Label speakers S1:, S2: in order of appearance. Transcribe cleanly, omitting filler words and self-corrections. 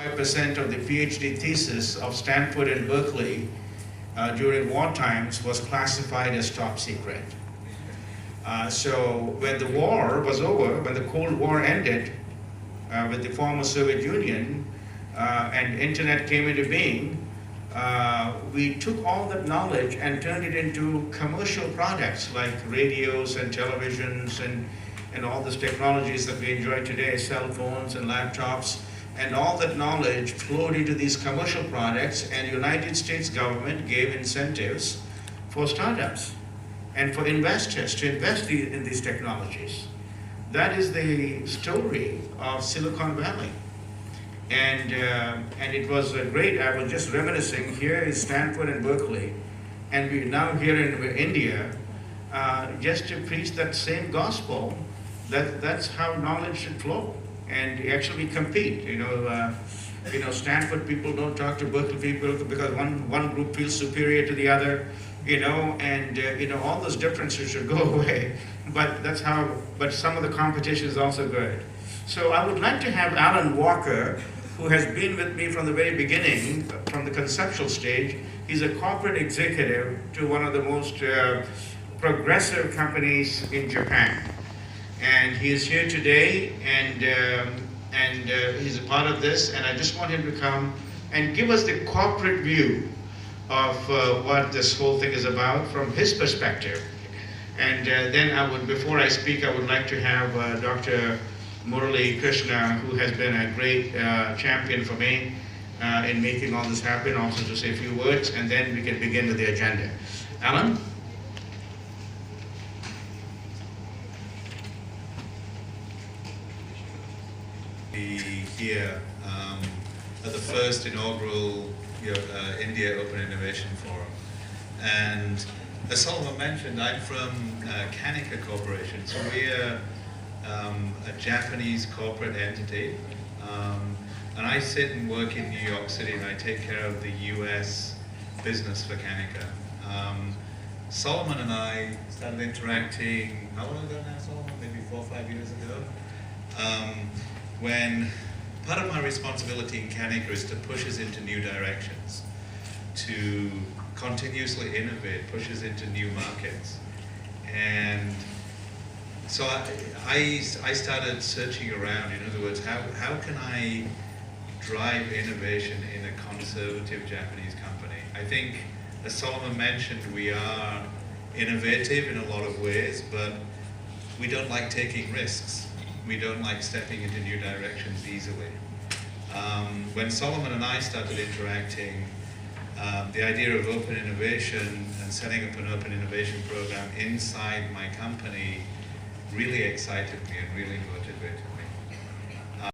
S1: 5% of the PhD thesis of Stanford and Berkeley during war times was classified as top secret. So when the war was over, when the Cold War ended with the former Soviet Union and internet came into being, we took all that knowledge and turned it into commercial products like radios and televisions and all these technologies that we enjoy today, cell phones and laptops. And all that knowledge flowed into these commercial products, and the United States government gave incentives for startups and for investors to invest in these technologies. That is the story of Silicon Valley. And it was great. I was just reminiscing. Here is Stanford and Berkeley, and we're now here in India just to preach that same gospel. That's how knowledge should flow. And actually compete. Stanford people don't talk to Berkeley people because one group feels superior to the other, and all those differences should go away. But that's how. But some of the competition is also good. So I would like to have Alan Walker, who has been with me from the very beginning, from the conceptual stage. He's a corporate executive to one of the most progressive companies in Japan. And he is here today, and he's a part of this, and I just want him to come and give us the corporate view of what this whole thing is about from his perspective. And then before I speak, I would like to have Dr. Murali Krishna, who has been a great champion for me in making all this happen, also to say a few words, and then we can begin with the agenda. Alan?
S2: Here at the first inaugural India Open Innovation Forum. And as Solomon mentioned, I'm from Kanika Corporation, so we're a Japanese corporate entity. And I sit and work in New York City, and I take care of the US business for Kanika. Solomon and I started interacting, how long ago now, Solomon? Maybe 4 or 5 years ago? When part of my responsibility in Kanika is to push us into new directions, to continuously innovate, push us into new markets. And so I started searching around, in other words, how can I drive innovation in a conservative Japanese company? I think, as Solomon mentioned, we are innovative in a lot of ways, but we don't like taking risks. We don't like stepping into new directions easily. When Solomon and I started interacting, the idea of open innovation and setting up an open innovation program inside my company really excited me and really motivated me.